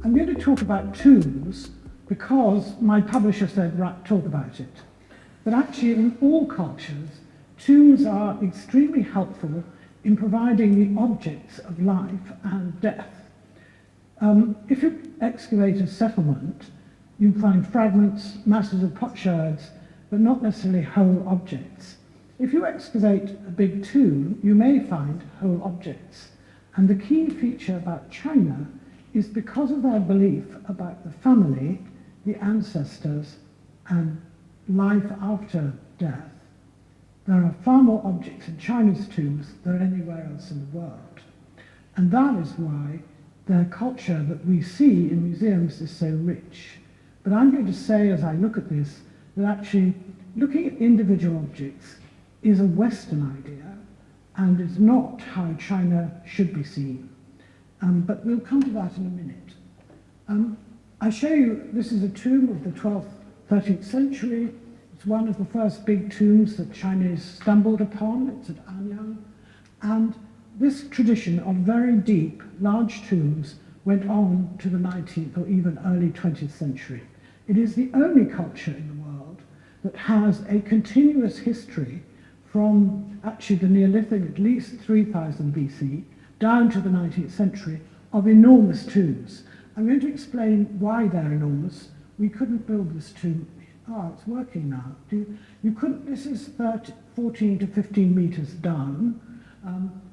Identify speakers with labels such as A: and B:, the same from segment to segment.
A: I'm going to talk about tombs because my publisher said, right, talk about it. But actually, in all cultures, tombs are extremely helpful in providing the objects of life and death. If you excavate a settlement, you find fragments, masses of potsherds, but not necessarily whole objects. If you excavate a big tomb, you may find whole objects. And the key feature about China is because of their belief about the family, the ancestors, and life after death, there are far more objects in China's tombs than anywhere else in the world. And that is why their culture that we see in museums is so rich. But I'm going to say, as I look at this, that actually looking at individual objects is a Western idea and is not how China should be seen. But we'll come to that in a minute. I show you, this is a tomb of the 12th, 13th century. It's one of the first big tombs that Chinese stumbled upon. It's at Anyang. And this tradition of very deep, large tombs went on to the 19th or even early 20th century. It is the only culture in the world that has a continuous history from actually the Neolithic, at least 3000 BC, down to the 19th century, of enormous tombs. I'm going to explain why they're enormous. We couldn't build this tomb. Oh, it's working now. You couldn't, this is 14 to 15 meters down.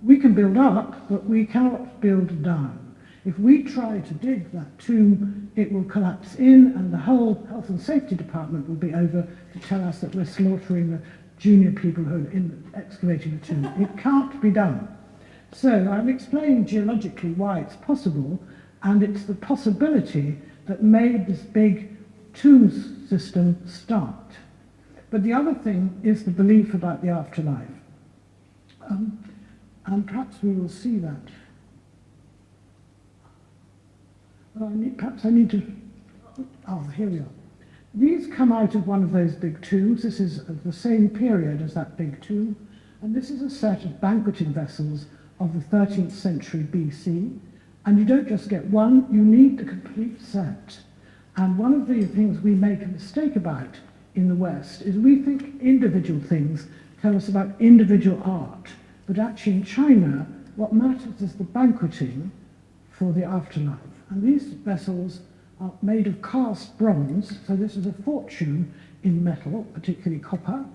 A: We can build up, but we cannot build down. If we try to dig that tomb, it will collapse in, and the whole health and safety department will be over to tell us that we're slaughtering the junior people who are excavating the tomb. It can't be done. So I've explained geologically why it's possible, and it's the possibility that made this big tomb system start. But the other thing is the belief about the afterlife. And perhaps we will see that. Perhaps I need to, oh, here we are. These come out of one of those big tombs. This is of the same period as that big tomb. And this is a set of banqueting vessels of the 13th century BC. And you don't just get one, you need the complete set. And one of the things we make a mistake about in the West is we think individual things tell us about individual art. But actually in China, what matters is the banqueting for the afterlife. And these vessels are made of cast bronze, so this is a fortune in metal, particularly copper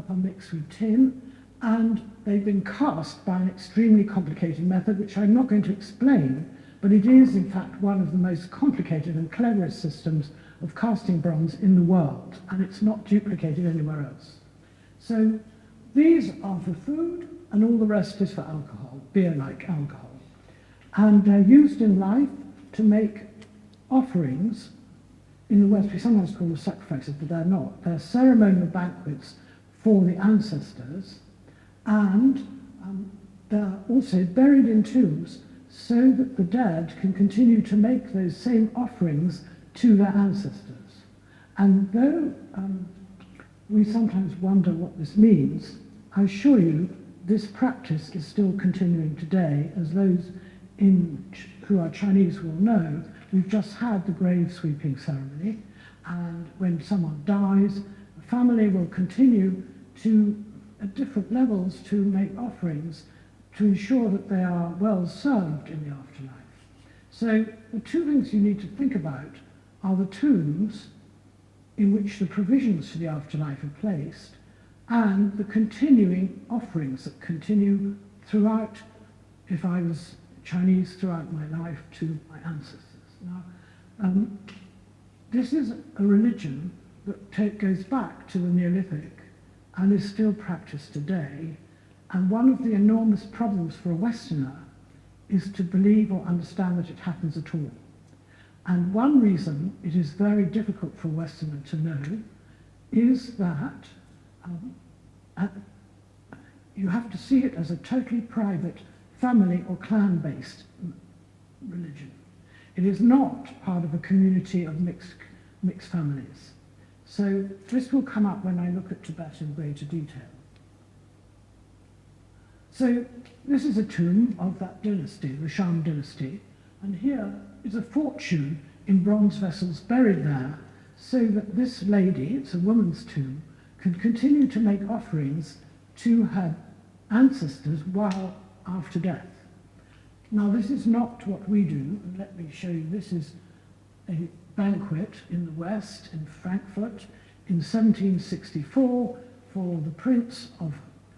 A: mixed with tin, and they've been cast by an extremely complicated method, which I'm not going to explain, but it is in fact one of the most complicated and cleverest systems of casting bronze in the world, and it's not duplicated anywhere else. So these are for food, and all the rest is for alcohol, beer-like alcohol. And they're used in life to make offerings. In the West, we sometimes call them sacrifices, but they're not. They're ceremonial banquets for the ancestors, and they're also buried in tombs so that the dead can continue to make those same offerings to their ancestors. And though we sometimes wonder what this means, I assure you this practice is still continuing today, as those who are Chinese will know. We've just had the grave sweeping ceremony, and when someone dies, the family will continue to, at different levels, to make offerings to ensure that they are well served in the afterlife. So the two things you need to think about are the tombs in which the provisions for the afterlife are placed, and the continuing offerings that continue throughout, if I was Chinese, throughout my life to my ancestors. Now, this is a religion that goes back to the Neolithic and is still practiced today. And one of the enormous problems for a Westerner is to believe or understand that it happens at all. And one reason it is very difficult for a Westerner to know is that you have to see it as a totally private, family or clan-based religion. It is not part of a community of mixed families. So this will come up when I look at Tibet in greater detail. So this is a tomb of that dynasty, the Shang dynasty, And here is a fortune in bronze vessels buried there, so that this lady, it's a woman's tomb, can continue to make offerings to her ancestors while after death. Now, this is not what we do, and let me show you. This is a banquet in the West, in Frankfurt, in 1764, for the prince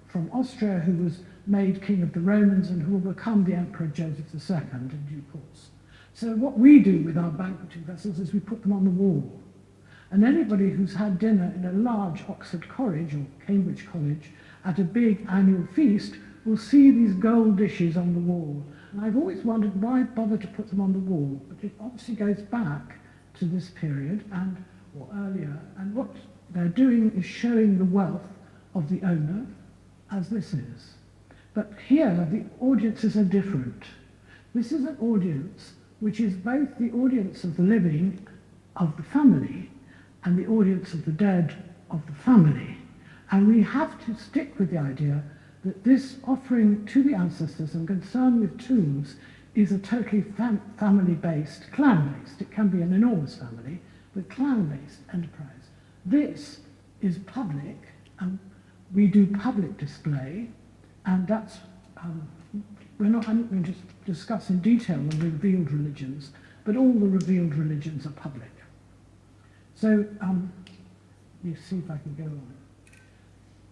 A: from Austria, who was made king of the Romans and who will become the Emperor Joseph II in due course. So what we do with our banqueting vessels is we put them on the wall. And anybody who's had dinner in a large Oxford college or Cambridge college at a big annual feast will see these gold dishes on the wall. And I've always wondered why bother to put them on the wall, but it obviously goes back to this period or earlier, and what they're doing is showing the wealth of the owner, as this is. But here, the audiences are different. This is an audience which is both the audience of the living, of the family, and the audience of the dead, of the family. And we have to stick with the idea that this offering to the ancestors and concern with tombs is a totally family-based, clan-based. It can be an enormous family, but clan-based enterprise. This is public, and we do public display, and that's, I'm not going to discuss in detail the revealed religions, but all the revealed religions are public. So, let me see if I can go on.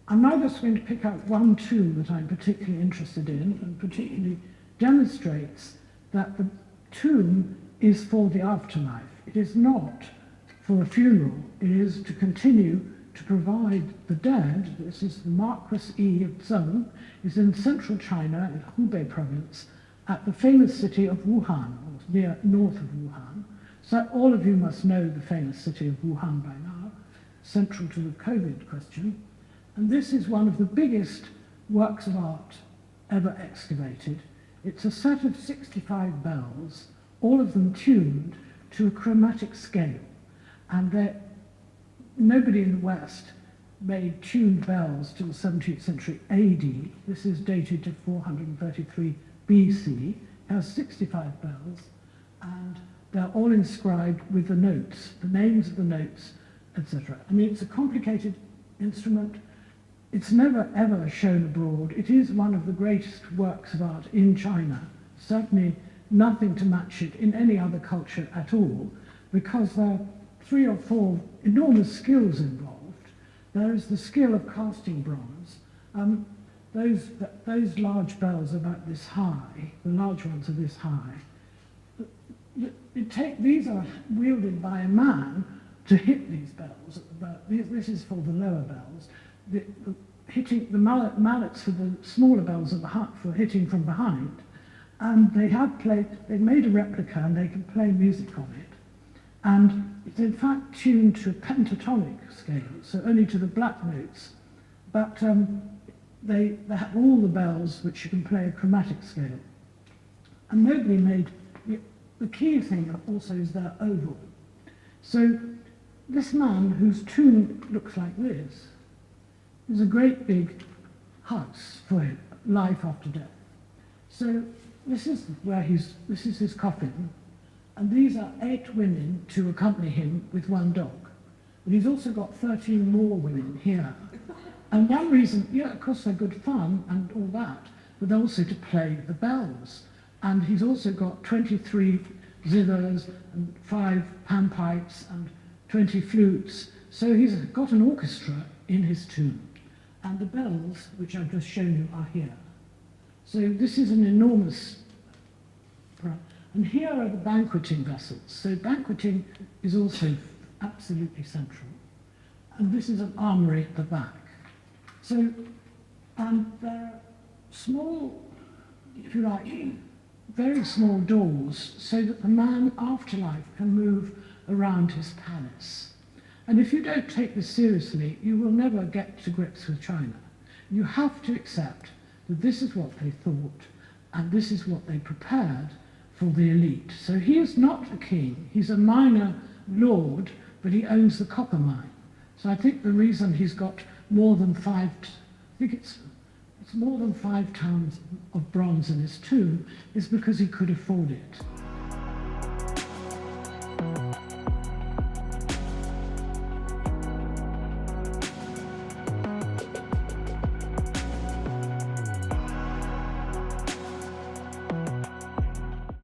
A: I'm now just going to pick out one tomb that I'm particularly interested in, and particularly demonstrates that the tomb is for the afterlife. It is not for a funeral. It is to continue to provide the dead. This is the Marquis of 𝗘𝗃𝗃, is in central China, in Hubei province, at the famous city of Wuhan, or near north of Wuhan. So all of you must know the famous city of Wuhan by now, central to the COVID question. And this is one of the biggest works of art ever excavated. It's a set of 65 bells, all of them tuned to a chromatic scale. And nobody in the West made tuned bells till the 17th century AD. This is dated to 433 BC. It has 65 bells, and they're all inscribed with the notes, the names of the notes, etc. I mean, it's a complicated instrument. It's never ever shown abroad. It is one of the greatest works of art in China. Certainly nothing to match it in any other culture at all, because there are 3 or 4 enormous skills involved. There is the skill of casting bronze. Those large bells are about this high, the large ones are this high. These are wielded by a man to hit these bells. This is for the lower bells. Hitting the mallets for the smaller bells are for hitting from behind. And they've made a replica and they can play music on it. And it's in fact tuned to a pentatonic scale, so only to the black notes. But they have all the bells which you can play a chromatic scale. And nobody made, the key thing also is their oval. So this man, whose tomb looks like this, is a great big house for him, life after death. So this is his coffin, and these are 8 women to accompany him with 1 dog. But he's also got 13 more women here. And one reason, yeah, of course they're good fun and all that, but also to play the bells. And he's also got 23 zithers and 5 panpipes and 20 flutes. So he's got an orchestra in his tomb. And the bells, which I've just shown you, are here. So this is an enormous... And here are the banqueting vessels. So banqueting is also absolutely central. And this is an armory at the back. So, and there are small, if you like, very small doors so that the man afterlife can move around his palace. And if you don't take this seriously, you will never get to grips with China. You have to accept that this is what they thought, and this is what they prepared for the elite. So he is not a king, he's a minor lord, but he owns the copper mine. So I think the reason he's got more than 5, I think it's more than 5 tons of bronze in his tomb is because he could afford it.